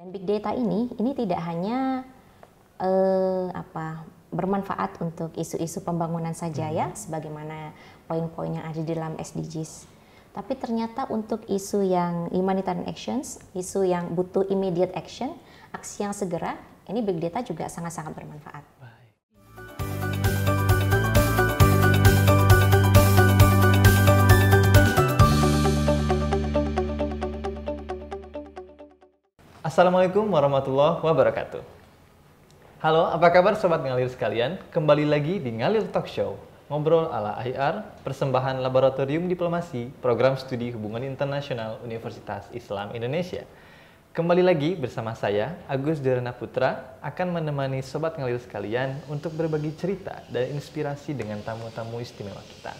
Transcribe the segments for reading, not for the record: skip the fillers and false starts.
Dan big data ini tidak hanya bermanfaat untuk isu-isu pembangunan saja ya, sebagaimana poin-poin yang ada di dalam SDGs. Tapi ternyata untuk isu yang humanitarian actions, isu yang butuh immediate action, aksi yang segera, ini big data juga sangat-sangat bermanfaat. Assalamualaikum warahmatullahi wabarakatuh. Halo, apa kabar Sobat Ngalir sekalian? Kembali lagi di Ngalir Talk Show, ngobrol ala IR, persembahan Laboratorium Diplomasi, Program Studi Hubungan Internasional Universitas Islam Indonesia. Kembali lagi bersama saya, Agus Derana Putra, akan menemani Sobat Ngalir sekalian untuk berbagi cerita dan inspirasi dengan tamu-tamu istimewa kita.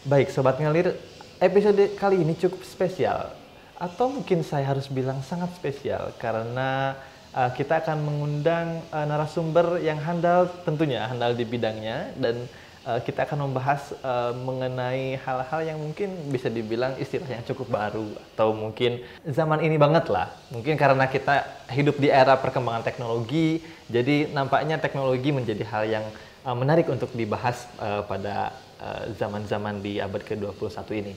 Baik, Sobat Ngalir, episode kali ini cukup spesial. Atau mungkin saya harus bilang sangat spesial karena kita akan mengundang narasumber yang handal, tentunya handal di bidangnya, dan kita akan membahas mengenai hal-hal yang mungkin bisa dibilang istilah yang cukup baru atau mungkin zaman ini banget lah. Mungkin karena kita hidup di era perkembangan teknologi, jadi nampaknya teknologi menjadi hal yang menarik untuk dibahas pada zaman-zaman di abad ke-21 ini.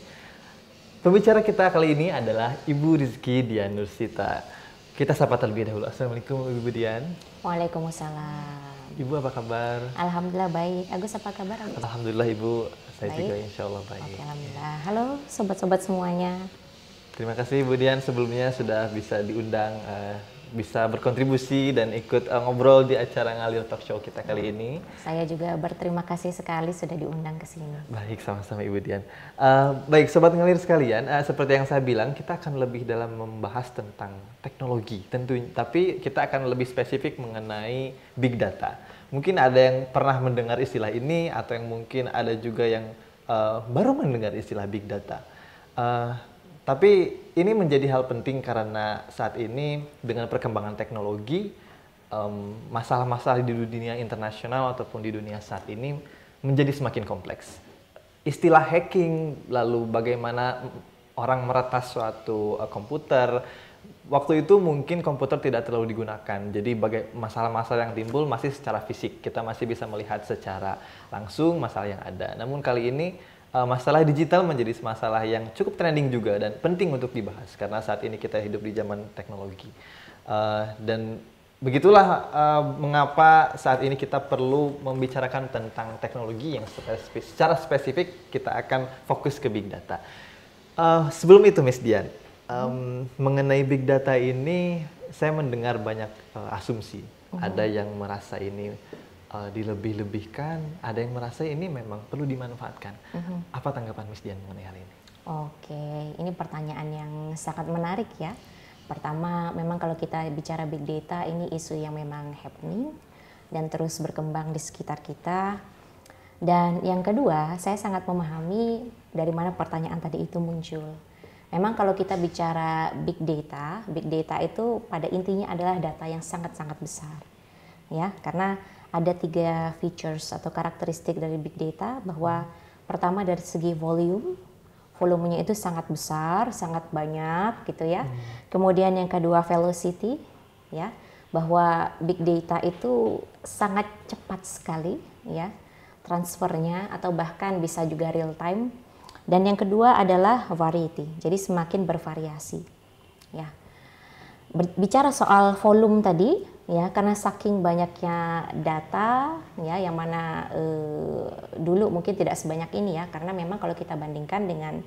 Pembicara kita kali ini adalah Ibu Rizky Dian Nursita. Kita sapa terlebih dahulu. Assalamualaikum Ibu Dian. Waalaikumsalam. Ibu apa kabar? Alhamdulillah baik. Agus apa kabar? Agus? Alhamdulillah Ibu, saya baik. juga insya Allah baik. Oke, alhamdulillah. Halo sobat-sobat semuanya. Terima kasih Ibu Dian sebelumnya sudah bisa diundang, bisa berkontribusi dan ikut ngobrol di acara Ngalir Talk Show kita kali ini. Saya juga berterima kasih sekali sudah diundang ke sini. Baik, sama-sama Ibu Dian. Baik, Sobat Ngalir sekalian, seperti yang saya bilang, kita akan lebih dalam membahas tentang teknologi tentunya, tapi kita akan lebih spesifik mengenai big data. Mungkin ada yang pernah mendengar istilah ini, atau yang mungkin ada juga yang baru mendengar istilah big data. Tapi ini menjadi hal penting karena saat ini dengan perkembangan teknologi, masalah-masalah di dunia internasional ataupun di dunia saat ini menjadi semakin kompleks. Istilah hacking, lalu bagaimana orang meretas suatu komputer, waktu itu mungkin komputer tidak terlalu digunakan. Jadi masalah-masalah yang timbul masih secara fisik, kita masih bisa melihat secara langsung masalah yang ada. Namun kali ini masalah digital menjadi masalah yang cukup trending juga dan penting untuk dibahas karena saat ini kita hidup di zaman teknologi. Dan begitulah mengapa saat ini kita perlu membicarakan tentang teknologi yang secara spesifik kita akan fokus ke big data. Sebelum itu Miss Dian, mengenai big data ini saya mendengar banyak asumsi. Ada yang merasa ini dilebih-lebihkan, ada yang merasa ini memang perlu dimanfaatkan. Apa tanggapan Miss Dian mengenai hal ini? Oke, ini pertanyaan yang sangat menarik ya. Pertama, memang kalau kita bicara big data, ini isu yang memang happening dan terus berkembang di sekitar kita. Dan yang kedua, saya sangat memahami dari mana pertanyaan tadi itu muncul. Memang kalau kita bicara big data itu pada intinya adalah data yang sangat-sangat besar. Ya, karena ada 3 features atau karakteristik dari big data, bahwa pertama dari segi volumenya itu sangat besar, sangat banyak gitu ya. Kemudian yang kedua velocity, ya, bahwa big data itu sangat cepat sekali ya transfernya, atau bahkan bisa juga real time. Dan yang kedua adalah variety, jadi semakin bervariasi ya. Bicara soal volume tadi ya, karena saking banyaknya data ya, yang mana dulu mungkin tidak sebanyak ini ya, karena memang kalau kita bandingkan dengan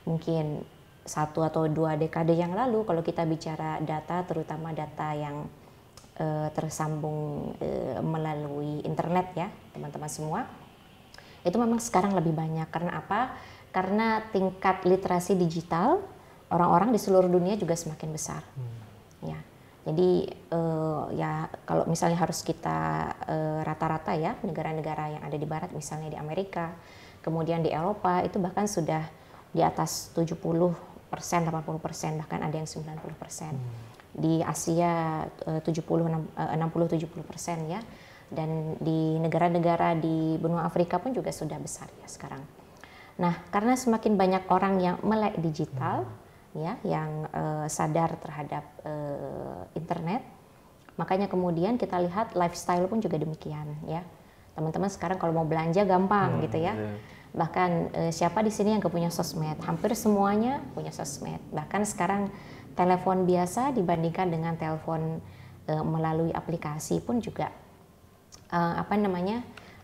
mungkin 1 atau 2 dekade yang lalu, kalau kita bicara data, terutama data yang tersambung melalui internet ya teman-teman semua, itu memang sekarang lebih banyak. Karena apa? Karena tingkat literasi digital orang-orang di seluruh dunia juga semakin besar. Ya, jadi ya kalau misalnya harus kita rata-rata ya, negara-negara yang ada di barat, misalnya di Amerika, kemudian di Eropa itu bahkan sudah di atas 70%, 80%, bahkan ada yang 90%. Di Asia 60-70% ya, dan di negara-negara di benua Afrika pun juga sudah besar ya sekarang. Nah, karena semakin banyak orang yang melek digital, ya, yang sadar terhadap Makanya kemudian kita lihat lifestyle pun juga demikian ya. Teman-teman sekarang kalau mau belanja gampang gitu ya. Bahkan siapa di sini yang gak punya sosmed? Hampir semuanya punya sosmed. Bahkan sekarang telepon biasa dibandingkan dengan telepon melalui aplikasi pun juga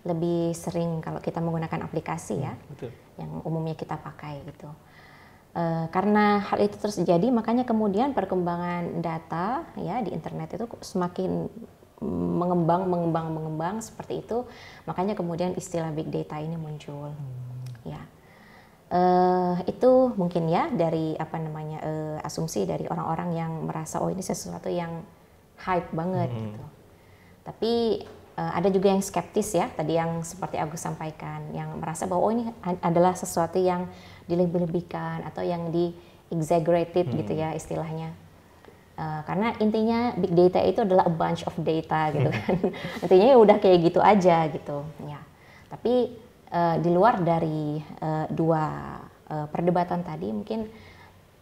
lebih sering kalau kita menggunakan aplikasi ya, betul. Yang umumnya kita pakai gitu. Karena hal itu terus terjadi, makanya kemudian perkembangan data ya di internet itu semakin mengembang seperti itu. Makanya kemudian istilah big data ini muncul. Ya, itu mungkin ya dari asumsi dari orang-orang yang merasa oh ini sesuatu yang hype banget gitu. Tapi ada juga yang skeptis ya, tadi yang seperti Agus sampaikan, yang merasa bahwa oh ini adalah sesuatu yang dilebih-lebihkan atau yang di-exaggerated gitu ya istilahnya. Karena intinya big data itu adalah a bunch of data gitu kan. Intinya ya udah kayak gitu aja gitu. Ya. Tapi di luar dari dua perdebatan tadi, mungkin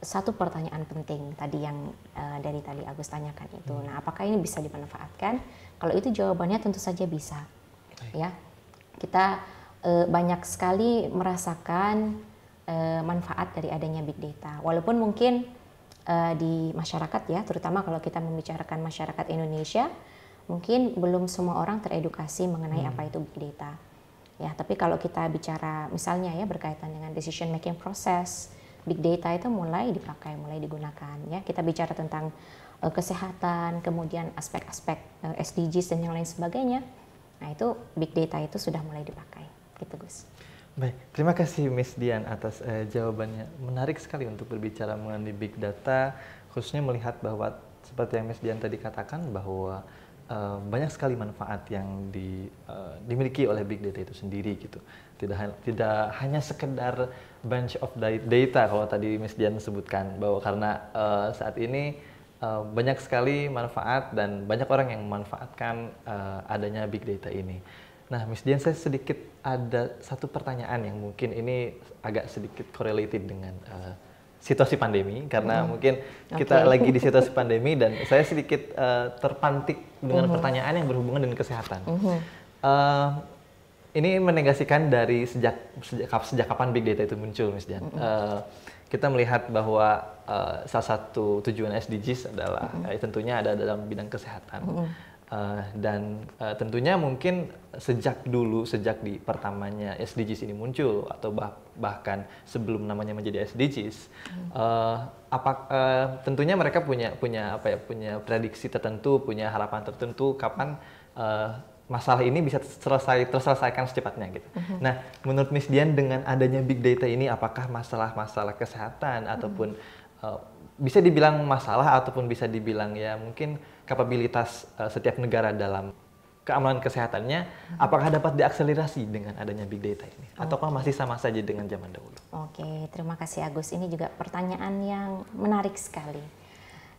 satu pertanyaan penting tadi yang dari tadi Agus tanyakan itu. Nah, apakah ini bisa dimanfaatkan? Kalau itu jawabannya tentu saja bisa. Ya, kita banyak sekali merasakan manfaat dari adanya big data. Walaupun mungkin di masyarakat ya, terutama kalau kita membicarakan masyarakat Indonesia, mungkin belum semua orang teredukasi mengenai apa itu big data. Ya, tapi kalau kita bicara misalnya ya berkaitan dengan decision making process, big data itu mulai dipakai, mulai digunakan ya. Kita bicara tentang kesehatan, kemudian aspek-aspek SDGs dan yang lain sebagainya. Nah, itu big data itu sudah mulai dipakai. Gitu, Gus. Baik, terima kasih Miss Dian atas jawabannya. Menarik sekali untuk berbicara mengenai big data, khususnya melihat bahwa seperti yang Miss Dian tadi katakan bahwa banyak sekali manfaat yang dimiliki oleh big data itu sendiri gitu. Tidak hanya sekedar bunch of data kalau tadi Miss Dian sebutkan, bahwa karena saat ini banyak sekali manfaat dan banyak orang yang memanfaatkan adanya big data ini. Nah, Miss Dian, saya sedikit ada satu pertanyaan yang mungkin ini agak sedikit correlated dengan situasi pandemi, karena mungkin kita lagi di situasi pandemi dan saya sedikit terpantik dengan pertanyaan yang berhubungan dengan kesehatan. Ini menegasikan dari sejak kapan big data itu muncul, Miss Dian. Kita melihat bahwa salah satu tujuan SDGs adalah tentunya ada dalam bidang kesehatan. Dan tentunya mungkin sejak di pertamanya SDGs ini muncul atau bahkan sebelum namanya menjadi SDGs, tentunya mereka punya prediksi tertentu, punya harapan tertentu kapan masalah ini bisa terselesaikan secepatnya gitu. Nah, menurut Miss Dian dengan adanya big data ini, apakah masalah-masalah kesehatan ataupun bisa dibilang masalah ataupun bisa dibilang ya mungkin kapabilitas setiap negara dalam keamanan kesehatannya, apakah dapat diakselerasi dengan adanya big data ini? Ataukah masih sama saja dengan zaman dahulu? Oke, terima kasih Agus. Ini juga pertanyaan yang menarik sekali.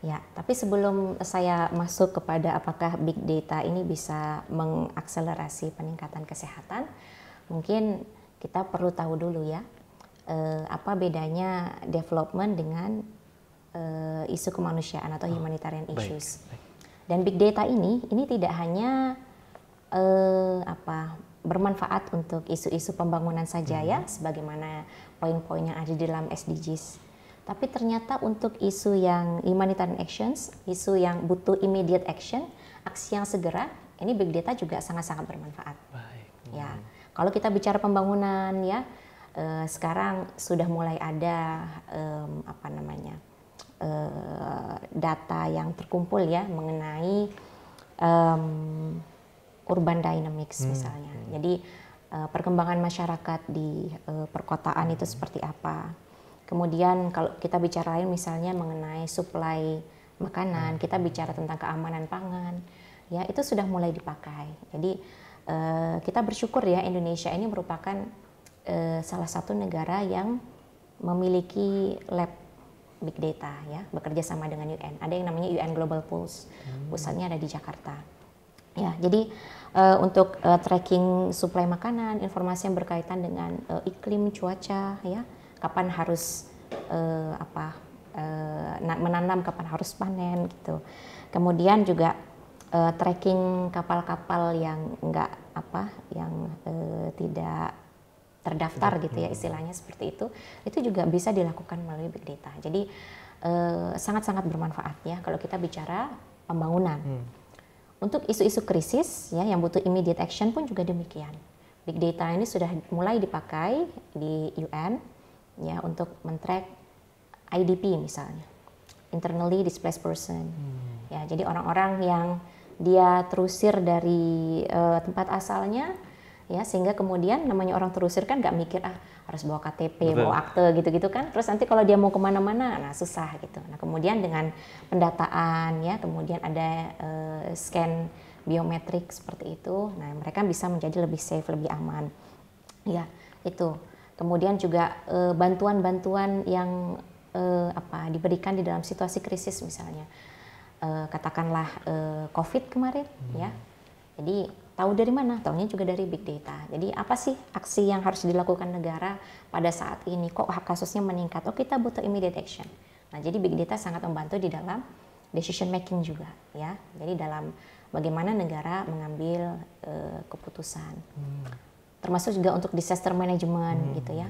Ya, tapi sebelum saya masuk kepada apakah big data ini bisa mengakselerasi peningkatan kesehatan, mungkin kita perlu tahu dulu ya, apa bedanya development dengan isu kemanusiaan atau humanitarian issues. Baik. Dan big data ini tidak hanya bermanfaat untuk isu-isu pembangunan saja ya, sebagaimana poin-poin yang ada di dalam SDGs. Tapi ternyata untuk isu yang humanitarian actions, isu yang butuh immediate action, aksi yang segera, ini big data juga sangat-sangat bermanfaat. Baik. Ya, kalau kita bicara pembangunan ya, sekarang sudah mulai ada data yang terkumpul ya mengenai urban dynamics misalnya. Jadi perkembangan masyarakat di perkotaan itu seperti apa. Kemudian kalau kita bicara lain misalnya mengenai supply makanan, kita bicara tentang keamanan pangan, ya itu sudah mulai dipakai. Jadi kita bersyukur ya Indonesia ini merupakan salah satu negara yang memiliki lab big data ya, bekerja sama dengan UN. Ada yang namanya UN Global Pulse, pusatnya ada di Jakarta. Ya, jadi untuk tracking suplai makanan, informasi yang berkaitan dengan iklim, cuaca, ya, kapan harus menanam, kapan harus panen gitu. Kemudian juga tracking kapal-kapal yang enggak yang tidak terdaftar gitu ya, istilahnya seperti itu juga bisa dilakukan melalui big data. Jadi sangat-sangat bermanfaat ya kalau kita bicara pembangunan. Untuk isu-isu krisis ya yang butuh immediate action pun juga demikian. Big data ini sudah mulai dipakai di UN ya untuk men-track IDP misalnya, internally displaced person. Ya, jadi orang-orang yang dia terusir dari tempat asalnya ya, sehingga kemudian namanya orang terusir kan nggak mikir harus bawa KTP, bawa akte gitu-gitu kan, terus nanti kalau dia mau kemana-mana nah susah gitu. Nah kemudian dengan pendataan ya, kemudian ada scan biometrik seperti itu, nah mereka bisa menjadi lebih safe, lebih aman ya itu. Kemudian juga bantuan-bantuan yang diberikan di dalam situasi krisis misalnya, katakanlah COVID kemarin ya, jadi tahu dari mana? Taunya juga dari big data. Jadi apa sih aksi yang harus dilakukan negara pada saat ini? Kok kasusnya meningkat? Oh kita butuh immediate action. Nah jadi big data sangat membantu di dalam decision making juga ya. Jadi dalam bagaimana negara mengambil keputusan. Termasuk juga untuk disaster management gitu ya.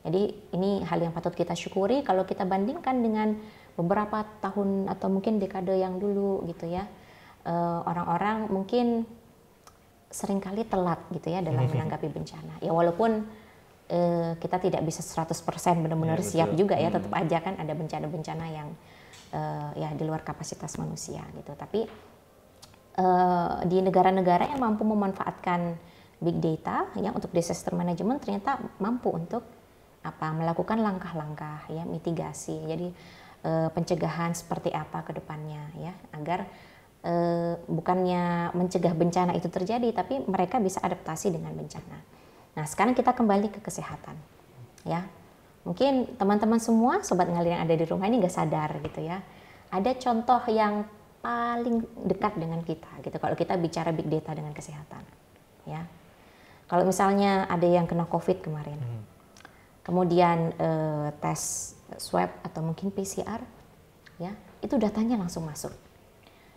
Jadi ini hal yang patut kita syukuri kalau kita bandingkan dengan beberapa tahun atau mungkin dekade yang dulu gitu ya. Orang-orang mungkin seringkali telat gitu ya dalam menanggapi bencana. Ya walaupun kita tidak bisa 100% benar-benar siap juga ya, tetap aja kan ada bencana-bencana yang ya di luar kapasitas manusia gitu. Tapi di negara-negara yang mampu memanfaatkan big data ya untuk disaster management ternyata mampu untuk melakukan langkah-langkah ya mitigasi. Jadi pencegahan seperti apa ke depannya ya, agar bukannya mencegah bencana itu terjadi, tapi mereka bisa adaptasi dengan bencana. Nah, sekarang kita kembali ke kesehatan, ya. Mungkin teman-teman semua, sobat ngalir yang ada di rumah ini nggak sadar gitu ya. Ada contoh yang paling dekat dengan kita, gitu. Kalau kita bicara big data dengan kesehatan, ya. Kalau misalnya ada yang kena COVID kemarin, kemudian tes swab atau mungkin PCR, ya, itu datanya langsung masuk.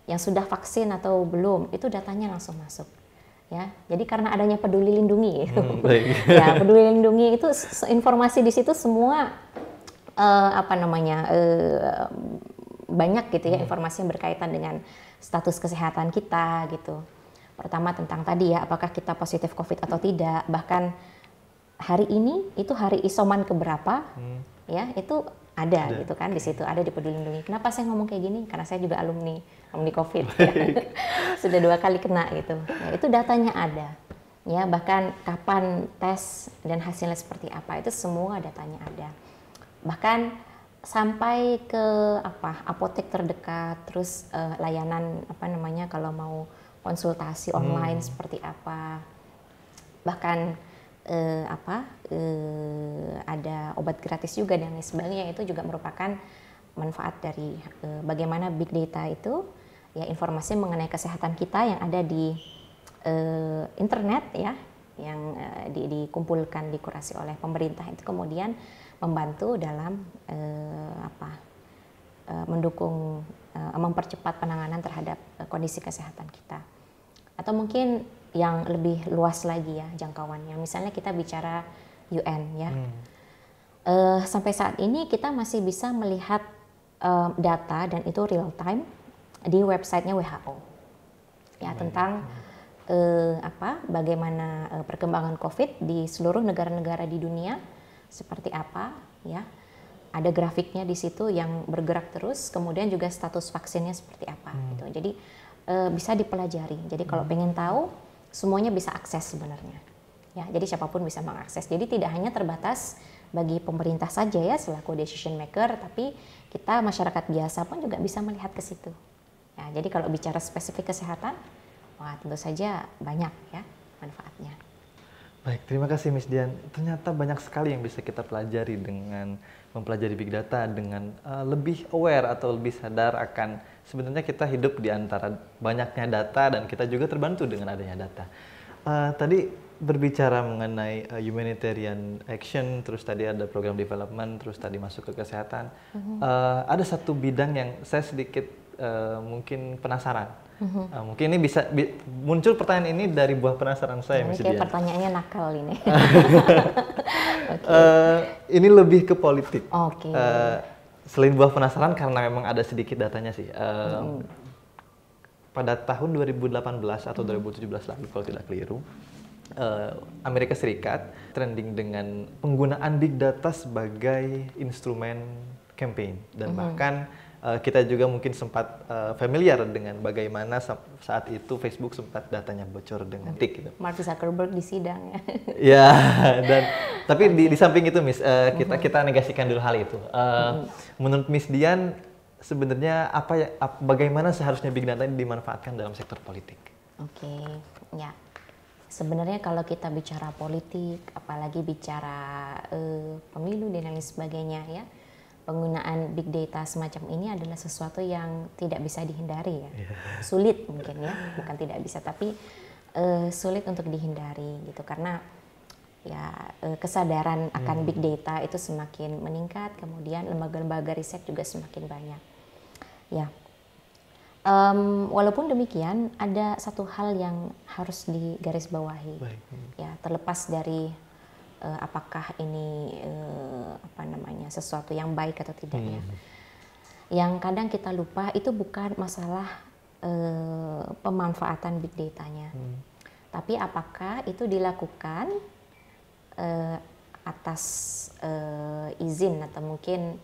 Yang sudah vaksin atau belum itu datanya langsung masuk ya. Jadi karena adanya Peduli Lindungi ya, Peduli Lindungi itu informasi di situ semua banyak gitu ya, informasi yang berkaitan dengan status kesehatan kita gitu. Pertama tentang tadi ya, apakah kita positif COVID atau tidak, bahkan hari ini itu hari isoman keberapa ya, itu ada gitu kan, di situ ada di Peduli Lindungi. Kenapa saya ngomong kayak gini? Karena saya juga alumni COVID ya. Sudah 2 kali kena gitu. Ya, itu datanya ada. Ya, bahkan kapan tes dan hasilnya seperti apa, itu semua datanya ada. Bahkan sampai ke apotek terdekat, terus layanan kalau mau konsultasi online seperti apa. Bahkan ada obat gratis juga dan lain sebagainya, itu juga merupakan manfaat dari bagaimana big data itu ya, informasi mengenai kesehatan kita yang ada di internet ya, yang dikumpulkan, dikurasi oleh pemerintah, itu kemudian membantu dalam mendukung mempercepat penanganan terhadap kondisi kesehatan kita. Atau mungkin yang lebih luas lagi ya jangkauannya, misalnya kita bicara UN ya, sampai saat ini kita masih bisa melihat data dan itu real time di websitenya WHO ya, tentang bagaimana perkembangan COVID di seluruh negara-negara di dunia seperti apa ya, ada grafiknya di situ yang bergerak terus, kemudian juga status vaksinnya seperti apa gitu. Jadi bisa dipelajari. Jadi kalau pengen tahu, semuanya bisa akses sebenarnya. Ya, jadi siapapun bisa mengakses. Jadi tidak hanya terbatas bagi pemerintah saja ya selaku decision maker, tapi kita masyarakat biasa pun juga bisa melihat ke situ. Ya, jadi kalau bicara spesifik kesehatan, wah tentu saja banyak ya manfaatnya. Baik, terima kasih Miss Dian. Ternyata banyak sekali yang bisa kita pelajari dengan mempelajari big data, dengan lebih aware atau lebih sadar akan sebenarnya kita hidup di antara banyaknya data dan kita juga terbantu dengan adanya data. Tadi berbicara mengenai humanitarian action, terus tadi ada program development, terus tadi masuk ke kesehatan. Ada satu bidang yang saya sedikit mungkin penasaran. Mungkin ini bisa muncul pertanyaan ini dari buah penasaran saya, Ini Miss kayak Dian. pertanyaannya nakal ini. Ini lebih ke politik. Oke. Selain buah penasaran karena memang ada sedikit datanya sih. Pada tahun 2018 atau 2017 lagi kalau tidak keliru, Amerika Serikat trending dengan penggunaan big data sebagai instrumen campaign dan bahkan kita juga mungkin sempat familiar dengan bagaimana saat itu Facebook sempat datanya bocor dengan tik gitu. Mark Zuckerberg di sidang ya. Ya, dan tapi di samping itu Miss, kita negasikan dulu hal itu. Menurut Miss Dian sebenarnya bagaimana seharusnya big data ini dimanfaatkan dalam sektor politik? Oke, ya. Sebenarnya kalau kita bicara politik, apalagi bicara pemilu dan lain sebagainya ya, penggunaan big data semacam ini adalah sesuatu yang tidak bisa dihindari ya. Sulit mungkin ya, bukan tidak bisa, tapi sulit untuk dihindari gitu karena ya kesadaran akan big data itu semakin meningkat, kemudian lembaga-lembaga riset juga semakin banyak. Ya. Walaupun demikian ada satu hal yang harus digarisbawahi. Ya, terlepas dari apakah ini sesuatu yang baik atau tidak ya. Yang kadang kita lupa itu bukan masalah pemanfaatan big data-nya. Tapi apakah itu dilakukan atas izin atau mungkin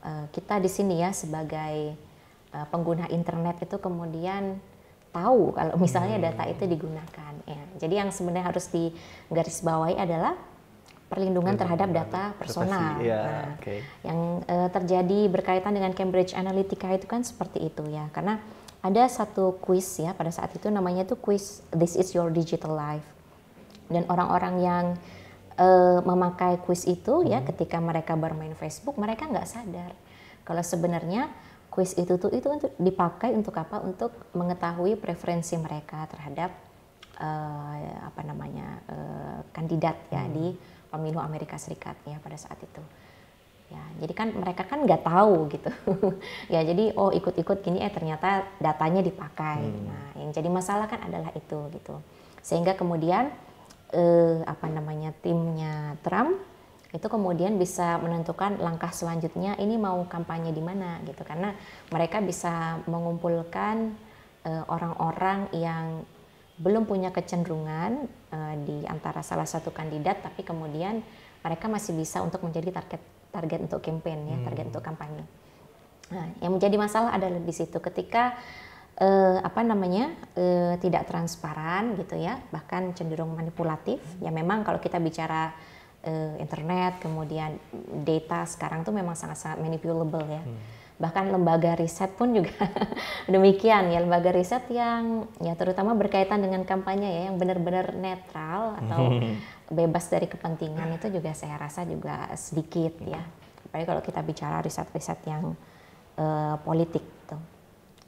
kita di sini ya sebagai pengguna internet itu kemudian tahu kalau misalnya data itu digunakan ya. Jadi yang sebenarnya harus digarisbawahi adalah perlindungan terhadap data personal. Yang terjadi berkaitan dengan Cambridge Analytica itu kan seperti itu ya. Karena ada satu kuis ya pada saat itu namanya tuh kuis This is your digital life. Dan orang-orang yang memakai kuis itu ya ketika mereka bermain Facebook mereka nggak sadar kalau sebenarnya kuis itu untuk dipakai untuk apa? Untuk mengetahui preferensi mereka terhadap kandidat ya di pemilu Amerika Serikat ya pada saat itu. Ya, jadi kan mereka kan nggak tahu gitu. Ya, jadi ikut-ikut gini ternyata datanya dipakai. Nah, yang jadi masalah kan adalah itu gitu. Sehingga kemudian timnya Trump itu kemudian bisa menentukan langkah selanjutnya ini mau kampanye di mana gitu karena mereka bisa mengumpulkan orang-orang yang belum punya kecenderungan di antara salah satu kandidat tapi kemudian mereka masih bisa untuk menjadi target untuk campaign ya, target untuk kampanye. Nah, yang menjadi masalah adalah di situ ketika tidak transparan gitu ya, bahkan cenderung manipulatif. Ya memang kalau kita bicara internet, kemudian data sekarang tuh memang sangat-sangat manipulable ya. Bahkan lembaga riset pun juga demikian ya, lembaga riset yang ya terutama berkaitan dengan kampanye ya, yang benar-benar netral atau bebas dari kepentingan itu juga saya rasa juga sedikit ya. Apalagi kalau kita bicara riset-riset yang politik gitu.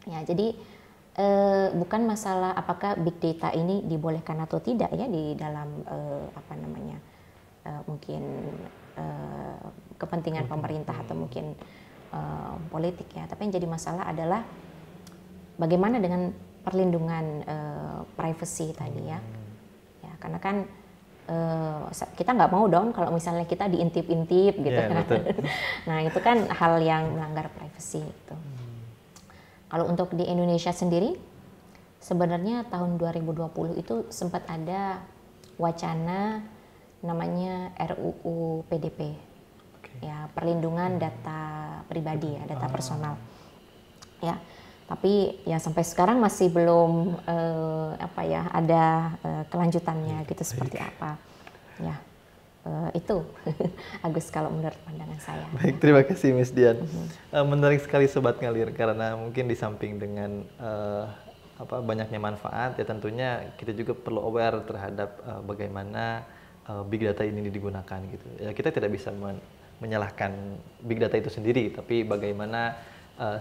Ya, jadi bukan masalah apakah big data ini dibolehkan atau tidak ya di dalam mungkin kepentingan pemerintah atau mungkin politik ya. Tapi yang jadi masalah adalah bagaimana dengan perlindungan privacy tadi ya. Ya karena kan kita nggak mau dong kalau misalnya kita diintip-intip gitu kan. Nah itu kan hal yang melanggar privacy gitu. Kalau untuk di Indonesia sendiri, sebenarnya tahun 2020 itu sempat ada wacana namanya RUU PDP, ya perlindungan data pribadi ya, data personal. Ya, tapi ya sampai sekarang masih belum ada kelanjutannya gitu seperti apa. Ya. Itu Agus kalau menurut pandangan saya. Baik, terima kasih Miss Dian. Menarik sekali Sobat Ngalir karena mungkin di samping dengan banyaknya manfaat ya tentunya kita juga perlu aware terhadap bagaimana big data ini digunakan gitu. Ya kita tidak bisa menyalahkan big data itu sendiri, tapi bagaimana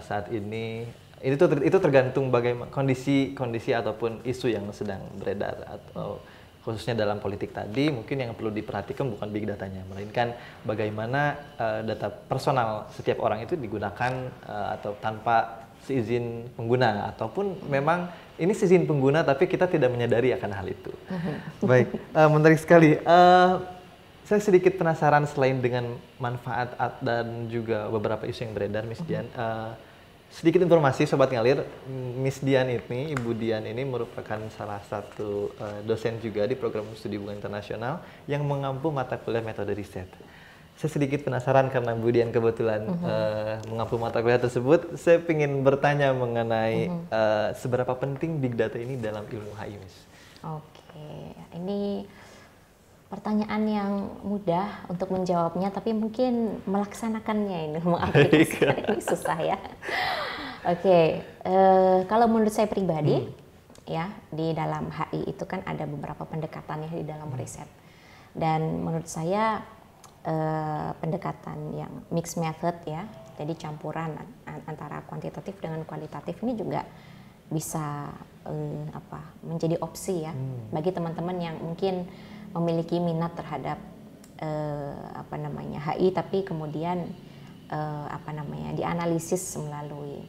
saat ini itu tergantung bagaimana kondisi ataupun isu yang sedang beredar atau khususnya dalam politik tadi, mungkin yang perlu diperhatikan bukan big datanya, melainkan bagaimana data personal setiap orang itu digunakan atau tanpa seizin pengguna, ataupun memang ini seizin pengguna tapi kita tidak menyadari akan hal itu. Baik, menarik sekali. Saya sedikit penasaran selain dengan manfaat dan juga beberapa isu yang beredar, Miss Dian. Sedikit informasi Sobat Ngalir, Miss Dian ini, Ibu Dian ini merupakan salah satu dosen juga di program studi hubungan internasional yang mengampu mata kuliah metode riset. Saya sedikit penasaran karena Bu Dian kebetulan mengampu mata kuliah tersebut. Saya ingin bertanya mengenai seberapa penting big data ini dalam ilmu HI, Miss. Oke, ini pertanyaan yang mudah untuk menjawabnya, tapi mungkin melaksanakannya ini, mengaplikasikan ini susah ya. Oke, kalau menurut saya pribadi, ya di dalam HI itu kan ada beberapa pendekatannya di dalam riset. Dan menurut saya pendekatan yang mixed method ya, jadi campuran antara kuantitatif dengan kualitatif ini juga bisa menjadi opsi ya bagi teman-teman yang mungkin memiliki minat terhadap HI, tapi kemudian dianalisis melalui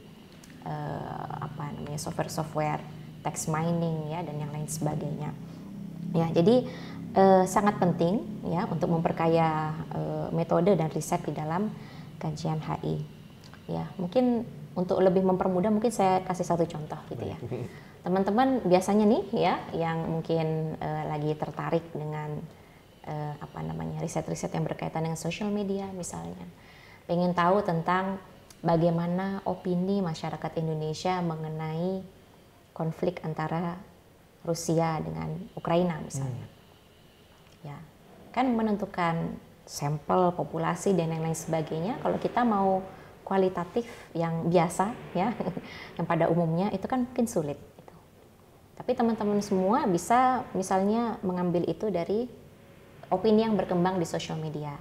software text mining ya dan yang lain sebagainya. Ya, jadi sangat penting ya untuk memperkaya metode dan riset di dalam kajian HI. Ya, mungkin untuk lebih mempermudah mungkin saya kasih satu contoh gitu ya. Teman-teman biasanya nih ya yang mungkin lagi tertarik dengan riset-riset yang berkaitan dengan social media misalnya, pengen tahu tentang bagaimana opini masyarakat Indonesia mengenai konflik antara Rusia dengan Ukraina misalnya. Ya, kan menentukan sampel populasi dan yang lain sebagainya. Kalau kita mau kualitatif yang biasa ya, yang pada umumnya itu kan mungkin sulit. Tapi teman-teman semua bisa misalnya mengambil itu dari opini yang berkembang di social media,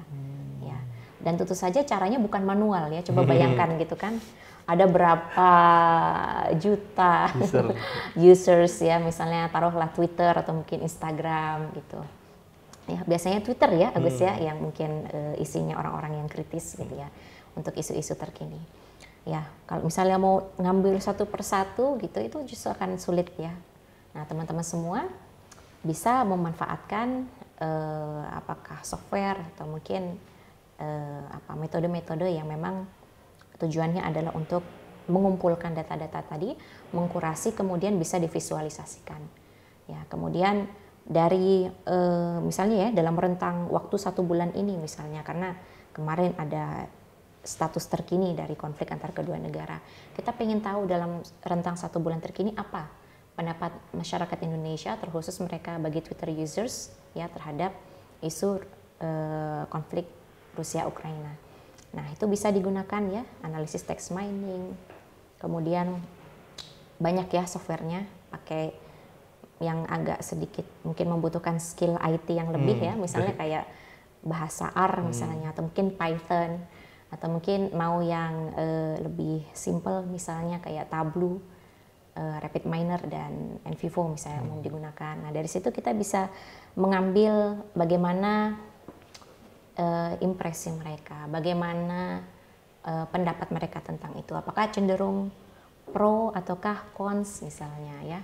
ya. Dan tentu saja caranya bukan manual ya. Coba bayangkan gitu kan, ada berapa juta users ya, misalnya taruhlah Twitter atau mungkin Instagram gitu. Ya biasanya Twitter ya, Agus ya, yang mungkin isinya orang-orang yang kritis gitu ya, untuk isu-isu terkini. Ya kalau misalnya mau ngambil satu persatu gitu, itu justru akan sulit ya. Nah, teman-teman semua bisa memanfaatkan apakah software atau mungkin metode-metode yang memang tujuannya adalah untuk mengumpulkan data-data tadi, mengkurasi, kemudian bisa divisualisasikan. Ya, kemudian dari misalnya ya dalam rentang waktu 1 bulan ini misalnya, karena kemarin ada status terkini dari konflik antar kedua negara, kita pengen tahu dalam rentang 1 bulan terkini apa pendapat masyarakat Indonesia, terkhusus mereka bagi Twitter users ya terhadap isu konflik Rusia-Ukraina. Nah, itu bisa digunakan ya, analisis text mining. Kemudian banyak ya softwarenya, pakai yang agak sedikit mungkin membutuhkan skill IT yang lebih ya, misalnya kayak bahasa R misalnya, atau mungkin Python, atau mungkin mau yang lebih simple misalnya kayak Tableau, RapidMiner dan NVivo misalnya mau digunakan. Nah, dari situ kita bisa mengambil bagaimana impresi mereka, bagaimana pendapat mereka tentang itu. Apakah cenderung pro ataukah cons misalnya ya,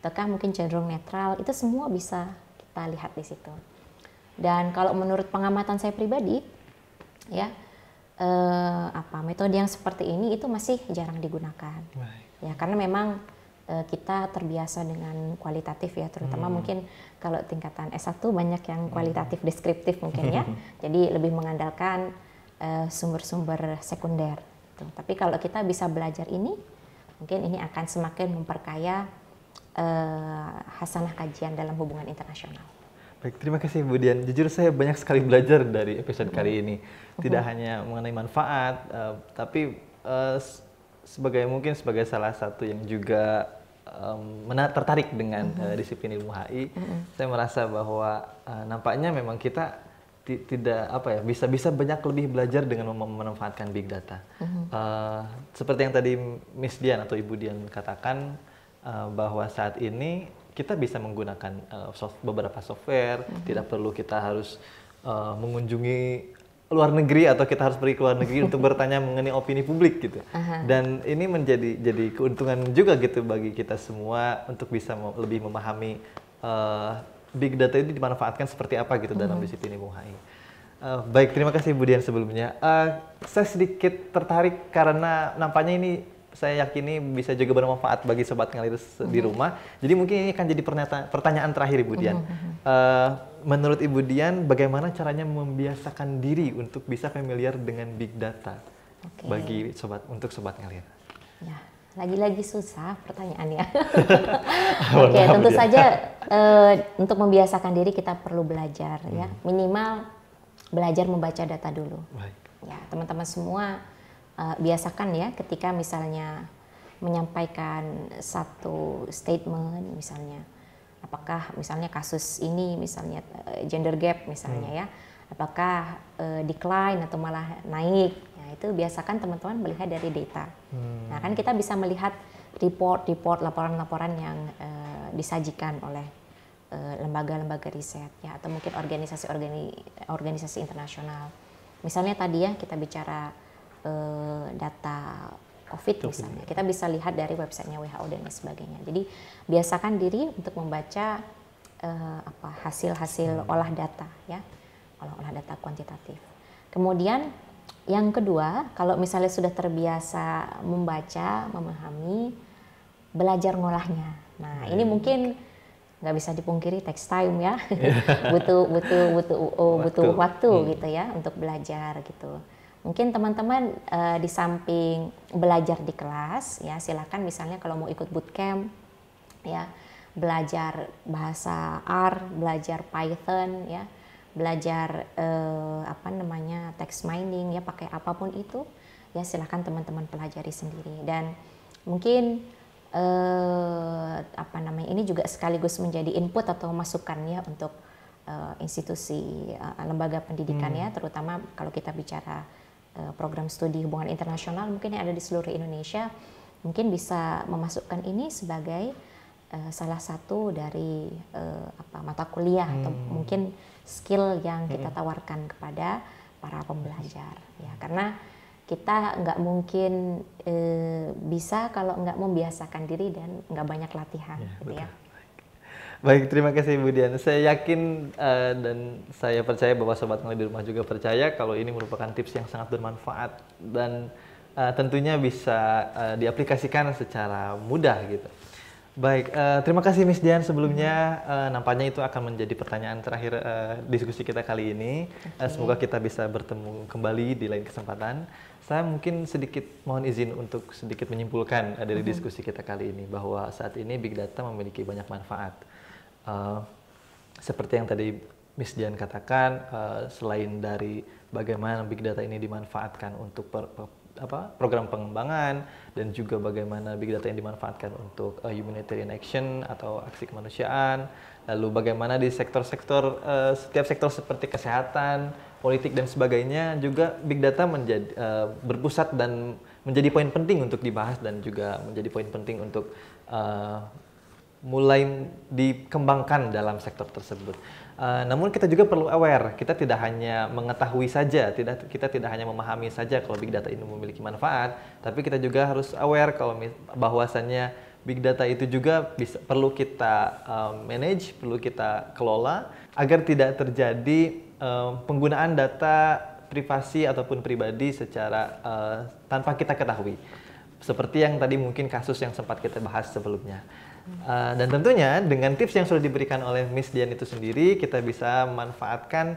ataukah mungkin cenderung netral. Itu semua bisa kita lihat di situ. Dan kalau menurut pengamatan saya pribadi ya, metode yang seperti ini itu masih jarang digunakan. Ya, karena memang kita terbiasa dengan kualitatif ya, terutama mungkin kalau tingkatan S1 banyak yang kualitatif deskriptif mungkin ya. Jadi lebih mengandalkan sumber-sumber sekunder gitu. Tapi kalau kita bisa belajar ini, mungkin ini akan semakin memperkaya hasanah kajian dalam hubungan internasional. Baik, terima kasih Bu Dian. Jujur saya banyak sekali belajar dari episode kali ini. Tidak hanya mengenai manfaat, tapi mungkin sebagai salah satu yang juga tertarik dengan disiplin ilmu HI, saya merasa bahwa nampaknya memang kita bisa banyak lebih belajar dengan memanfaatkan big data. Seperti yang tadi Miss Dian atau Ibu Dian katakan, bahwa saat ini kita bisa menggunakan beberapa software, tidak perlu kita harus mengunjungi luar negeri atau kita harus pergi ke luar negeri untuk bertanya mengenai opini publik gitu. Dan ini jadi keuntungan juga gitu bagi kita semua untuk bisa lebih memahami big data itu dimanfaatkan seperti apa gitu dalam disiplin ilmu HI. Baik, terima kasih Bu Dian sebelumnya. Saya sedikit tertarik karena nampaknya ini saya yakini bisa juga bermanfaat bagi sobat ngalir di rumah. Jadi mungkin ini akan jadi pertanyaan terakhir Ibu Dian. Menurut Ibu Dian, bagaimana caranya membiasakan diri untuk bisa familiar dengan big data bagi untuk sobat ngalir? Ya, lagi-lagi susah pertanyaannya. Oke, tentu saja untuk membiasakan diri kita perlu belajar ya, minimal belajar membaca data dulu. Baik. Ya, teman-teman semua biasakan ya ketika misalnya menyampaikan satu statement misalnya. Apakah misalnya kasus ini misalnya gender gap misalnya ya, apakah decline atau malah naik, ya itu biasakan teman-teman melihat dari data. Nah kan kita bisa melihat report, laporan-laporan yang disajikan oleh lembaga-lembaga riset ya, atau mungkin organisasi internasional. Misalnya tadi ya kita bicara data COVID misalnya, kita bisa lihat dari websitenya WHO dan lain sebagainya. Jadi biasakan diri untuk membaca hasil-hasil olah data ya, olah data kuantitatif. Kemudian yang kedua, kalau misalnya sudah terbiasa membaca, memahami, belajar ngolahnya. Nah ini mungkin nggak bisa dipungkiri takes time ya, butuh waktu gitu ya untuk belajar gitu. Mungkin teman-teman di samping belajar di kelas ya, silakan misalnya kalau mau ikut bootcamp ya, belajar bahasa R, belajar Python ya, belajar text mining ya, pakai apapun itu ya, silakan teman-teman pelajari sendiri. Dan mungkin ini juga sekaligus menjadi input atau masukan ya untuk institusi lembaga pendidikan ya, terutama kalau kita bicara program studi hubungan internasional mungkin yang ada di seluruh Indonesia, mungkin bisa memasukkan ini sebagai salah satu dari mata kuliah atau mungkin skill yang kita tawarkan kepada para pembelajar ya, karena kita nggak mungkin bisa kalau nggak membiasakan diri dan nggak banyak latihan gitu ya. Baik, terima kasih Bu Dian. Saya yakin dan saya percaya bahwa sobat ngalir di rumah juga percaya kalau ini merupakan tips yang sangat bermanfaat dan tentunya bisa diaplikasikan secara mudah gitu. Baik, terima kasih Miss Dian sebelumnya. Nampaknya itu akan menjadi pertanyaan terakhir diskusi kita kali ini. Semoga kita bisa bertemu kembali di lain kesempatan. Saya mungkin sedikit mohon izin untuk sedikit menyimpulkan dari diskusi kita kali ini bahwa saat ini big data memiliki banyak manfaat. Seperti yang tadi Miss Dian katakan, selain dari bagaimana big data ini dimanfaatkan untuk program pengembangan dan juga bagaimana big data yang dimanfaatkan untuk humanitarian action atau aksi kemanusiaan, lalu bagaimana di sektor-sektor setiap sektor seperti kesehatan, politik dan sebagainya juga big data berpusat dan menjadi poin penting untuk dibahas dan juga menjadi poin penting untuk mulai dikembangkan dalam sektor tersebut. Namun kita juga perlu aware, kita tidak hanya mengetahui saja, kita tidak hanya memahami saja kalau big data ini memiliki manfaat, tapi kita juga harus aware kalau bahwasannya big data itu juga perlu kita manage, perlu kita kelola agar tidak terjadi penggunaan data privasi ataupun pribadi secara tanpa kita ketahui. Seperti yang tadi mungkin kasus yang sempat kita bahas sebelumnya. Dan tentunya dengan tips yang sudah diberikan oleh Miss Dian itu sendiri, kita bisa memanfaatkan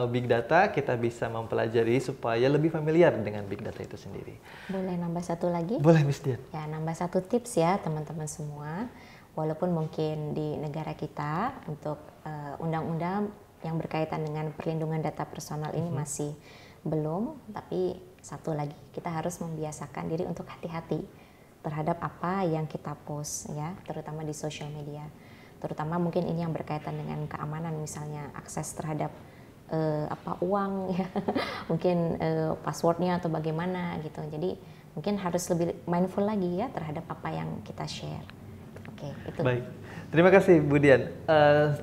big data, kita bisa mempelajari supaya lebih familiar dengan big data itu sendiri. Boleh nambah satu lagi? Boleh Miss Dian. Ya, nambah satu tips ya teman-teman semua. Walaupun mungkin di negara kita untuk undang-undang yang berkaitan dengan perlindungan data personal ini masih belum, tapi satu lagi, kita harus membiasakan diri untuk hati-hati terhadap apa yang kita post ya, terutama di social media. Terutama mungkin ini yang berkaitan dengan keamanan, misalnya akses terhadap uang ya, mungkin passwordnya atau bagaimana gitu. Jadi mungkin harus lebih mindful lagi ya terhadap apa yang kita share. Oke, itu. Baik, terima kasih Bu Dian.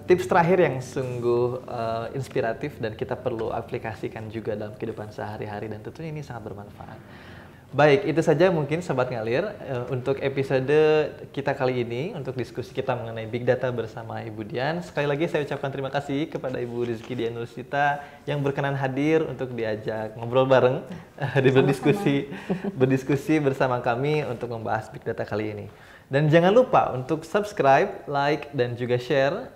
Tips terakhir yang sungguh inspiratif dan kita perlu aplikasikan juga dalam kehidupan sehari-hari dan tentunya ini sangat bermanfaat. Baik, itu saja mungkin Sobat Ngalir untuk episode kita kali ini, untuk diskusi kita mengenai Big Data bersama Ibu Dian. Sekali lagi saya ucapkan terima kasih kepada Ibu Rizky Dian Nursita yang berkenan hadir untuk diajak ngobrol bareng, berdiskusi bersama kami untuk membahas Big Data kali ini. Dan jangan lupa untuk subscribe, like, dan juga share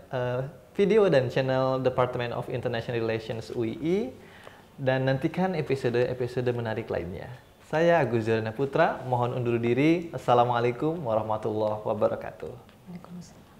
video dan channel Department of International Relations UII. Dan nantikan episode-episode menarik lainnya. Saya Agus Zerana Putra, mohon undur diri. Assalamualaikum warahmatullahi wabarakatuh. Waalaikumsalam.